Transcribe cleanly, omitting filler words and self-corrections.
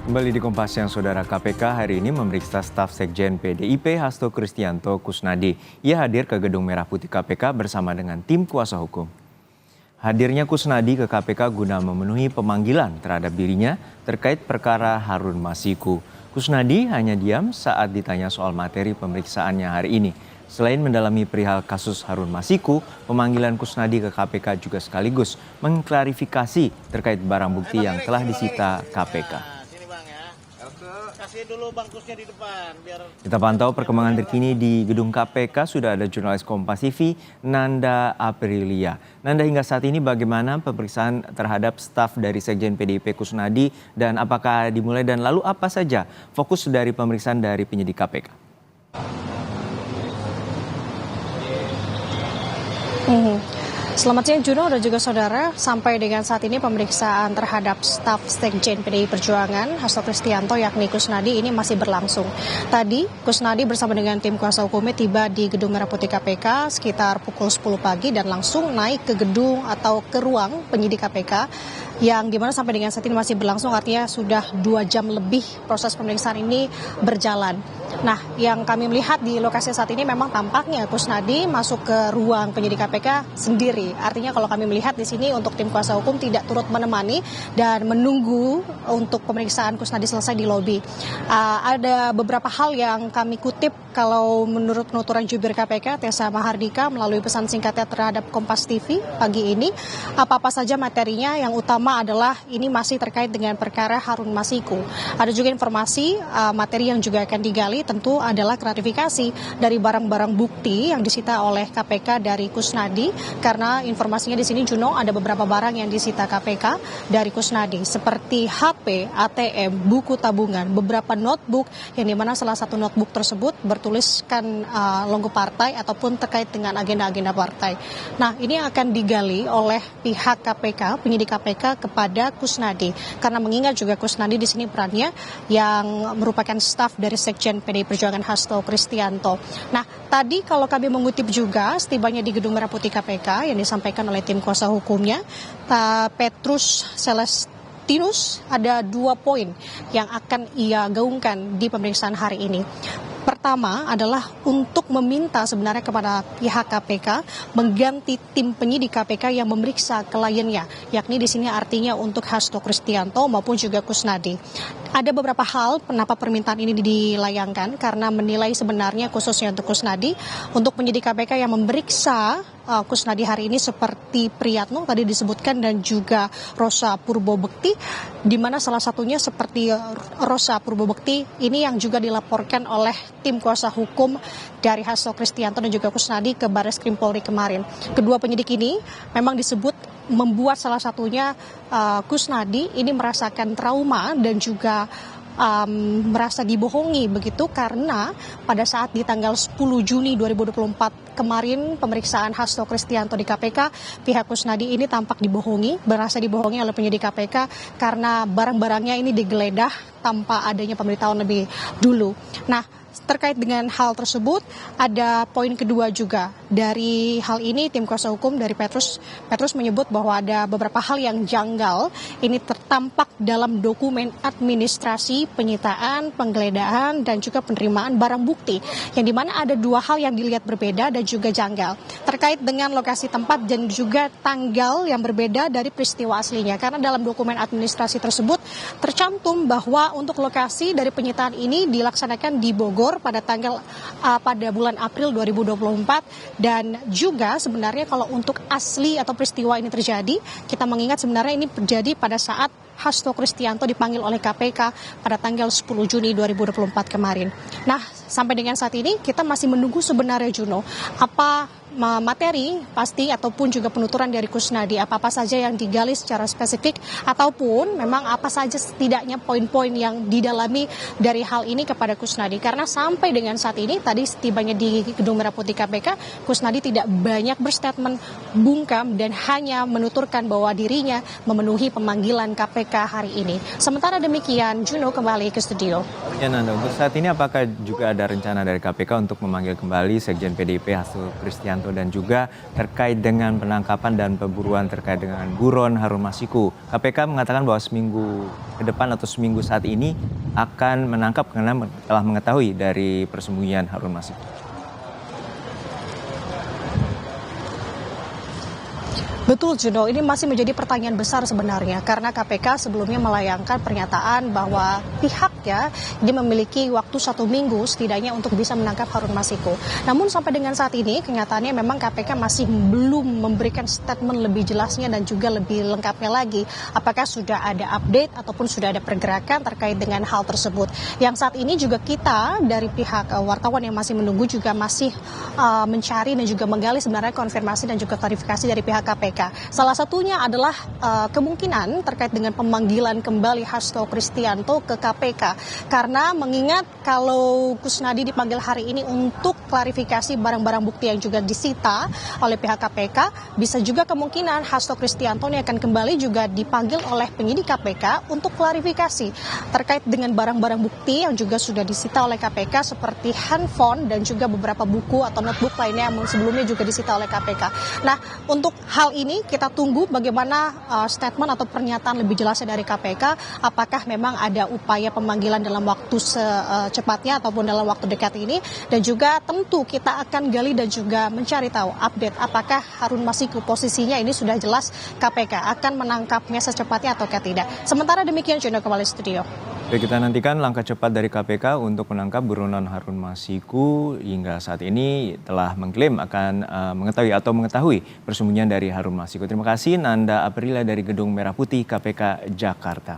Kembali di Kompas Siang, Saudara. KPK hari ini memeriksa staf Sekjen PDIP Hasto Kristianto Kusnadi. Ia hadir ke Gedung Merah Putih KPK bersama dengan tim kuasa hukum. Hadirnya Kusnadi ke KPK guna memenuhi pemanggilan terhadap dirinya terkait perkara Harun Masiku. Kusnadi hanya diam saat ditanya soal materi pemeriksaannya hari ini. Selain mendalami perihal kasus Harun Masiku, pemanggilan Kusnadi ke KPK juga sekaligus mengklarifikasi terkait barang bukti yang telah disita KPK. Kasih dulu bangkusnya di depan biar Kita pantau perkembangan terkini di gedung KPK. Sudah ada jurnalis Kompas TV Nanda Aprilia. Nanda, hingga saat ini bagaimana pemeriksaan terhadap staf dari Sekjen PDIP Kusnadi dan apakah dimulai dan lalu apa saja fokus dari pemeriksaan dari penyidik KPK? Selamat siang Juno dan juga saudara. Sampai dengan saat ini pemeriksaan terhadap staf Sekjen PDI Perjuangan Hasto Kristianto yakni Kusnadi ini masih berlangsung. Tadi Kusnadi bersama dengan tim kuasa hukumnya tiba di Gedung Merah Putih KPK sekitar pukul 10 pagi dan langsung naik ke gedung atau ke ruang penyidik KPK yang dimana sampai dengan saat ini masih berlangsung, artinya sudah 2 jam lebih proses pemeriksaan ini berjalan. Nah, yang kami melihat di lokasi saat ini memang tampaknya Kusnadi masuk ke ruang penyidik KPK sendiri. Artinya kalau kami melihat di sini untuk tim kuasa hukum tidak turut menemani dan menunggu untuk pemeriksaan Kusnadi selesai di lobi. Ada beberapa hal yang kami kutip kalau menurut penuturan jubir KPK Tessa Mahardika melalui pesan singkatnya terhadap Kompas TV pagi ini. Apa-apa saja materinya, yang utama adalah ini masih terkait dengan perkara Harun Masiku. Ada juga informasi materi yang juga akan digali tentu adalah klarifikasi dari barang-barang bukti yang disita oleh KPK dari Kusnadi, karena informasinya di sini Juno ada beberapa barang yang disita KPK dari Kusnadi seperti HP, ATM, buku tabungan, beberapa notebook yang dimana salah satu notebook tersebut bertuliskan logo partai ataupun terkait dengan agenda-agenda partai. Nah, ini akan digali oleh pihak KPK, penyidik KPK kepada Kusnadi, karena mengingat juga Kusnadi di sini perannya yang merupakan staf dari Sekjen PDI Perjuangan Hasto Kristianto. Nah, tadi kalau kami mengutip juga setibanya di Gedung Merah Putih KPK yang disampaikan oleh tim kuasa hukumnya, Petrus Celestinus, ada 2 poin yang akan ia gaungkan di pemeriksaan hari ini. Pertama adalah untuk meminta sebenarnya kepada pihak KPK mengganti tim penyidik KPK yang memeriksa kliennya, yakni di sini artinya untuk Hasto Kristianto maupun juga Kusnadi. Ada beberapa hal kenapa permintaan ini dilayangkan, karena menilai sebenarnya khususnya untuk Kusnadi, untuk penyidik KPK yang memeriksa Kusnadi hari ini seperti Priyatno tadi disebutkan dan juga Rosa Purbobekti, di mana salah satunya seperti Rosa Purbobekti ini yang juga dilaporkan oleh tim kuasa hukum dari Hasto Kristianto dan juga Kusnadi ke Barreskrim Polri kemarin. Kedua penyidik ini memang disebut membuat salah satunya Kusnadi ini merasakan trauma dan juga merasa dibohongi begitu, karena pada saat di tanggal 10 Juni 2024 kemarin pemeriksaan Hasto Kristianto di KPK, pihak Kusnadi ini tampak dibohongi, merasa dibohongi oleh penyidik KPK karena barang-barangnya ini digeledah tanpa adanya pemberitahuan lebih dulu. Nah, terkait dengan hal tersebut, ada poin kedua juga dari hal ini. Tim kuasa hukum dari Petrus menyebut bahwa ada beberapa hal yang janggal ini tertampak dalam dokumen administrasi penyitaan, penggeledahan dan juga penerimaan barang bukti, yang dimana ada 2 hal yang dilihat berbeda dan juga janggal terkait dengan lokasi tempat dan juga tanggal yang berbeda dari peristiwa aslinya, karena dalam dokumen administrasi tersebut tercantum bahwa untuk lokasi dari penyitaan ini dilaksanakan di Bogor pada bulan April 2024, dan juga sebenarnya kalau untuk asli atau peristiwa ini terjadi, kita mengingat sebenarnya ini terjadi pada saat Hasto Kristianto dipanggil oleh KPK pada tanggal 10 Juni 2024 kemarin. Nah, sampai dengan saat ini kita masih menunggu sebenarnya Juno, apa materi pasti ataupun juga penuturan dari Kusnadi, apa-apa saja yang digali secara spesifik ataupun memang apa saja setidaknya poin-poin yang didalami dari hal ini kepada Kusnadi, karena sampai dengan saat ini tadi setibanya di Gedung Merah Putih KPK, Kusnadi tidak banyak berstatement bungkam dan hanya menuturkan bahwa dirinya memenuhi pemanggilan KPK hari ini. Sementara demikian, Juno kembali ke studio. Ya Nanda, untuk saat ini apakah juga ada rencana dari KPK untuk memanggil kembali Sekjen PDIP Hasto Kristianto Kristianto dan juga terkait dengan penangkapan dan pemburuan terkait dengan buron Harun Masiku. KPK mengatakan bahwa seminggu ke depan atau seminggu saat ini akan menangkap karena telah mengetahui dari persembunyian Harun Masiku. Betul Juno, ini masih menjadi pertanyaan besar sebenarnya karena KPK sebelumnya melayangkan pernyataan bahwa pihaknya dia memiliki waktu 1 minggu setidaknya untuk bisa menangkap Harun Masiku. Namun sampai dengan saat ini kenyataannya memang KPK masih belum memberikan statement lebih jelasnya dan juga lebih lengkapnya lagi. Apakah sudah ada update ataupun sudah ada pergerakan terkait dengan hal tersebut. Yang saat ini juga kita dari pihak wartawan yang masih menunggu juga masih mencari dan juga menggali sebenarnya konfirmasi dan juga klarifikasi dari pihak KPK. Salah satunya adalah kemungkinan terkait dengan pemanggilan kembali Hasto Kristianto ke KPK. Karena mengingat kalau Kusnadi dipanggil hari ini untuk klarifikasi barang-barang bukti yang juga disita oleh pihak KPK, bisa juga kemungkinan Hasto Kristianto ini akan kembali juga dipanggil oleh penyidik KPK untuk klarifikasi terkait dengan barang-barang bukti yang juga sudah disita oleh KPK seperti handphone dan juga beberapa buku atau notebook lainnya yang sebelumnya juga disita oleh KPK. Nah, untuk hal ini kita tunggu bagaimana statement atau pernyataan lebih jelasnya dari KPK, apakah memang ada upaya pemanggilan dalam waktu secepatnya ataupun dalam waktu dekat ini, dan juga tentu kita akan gali dan juga mencari tahu update apakah Harun Masiku posisinya ini sudah jelas KPK akan menangkapnya secepatnya atau tidak. Sementara demikian, Jono kembali studio. Baik, kita nantikan langkah cepat dari KPK untuk menangkap buronan Harun Masiku. Hingga saat ini telah mengklaim akan mengetahui persembunyian dari Harun Masiku. Terima kasih Nanda Aprilia dari Gedung Merah Putih KPK Jakarta.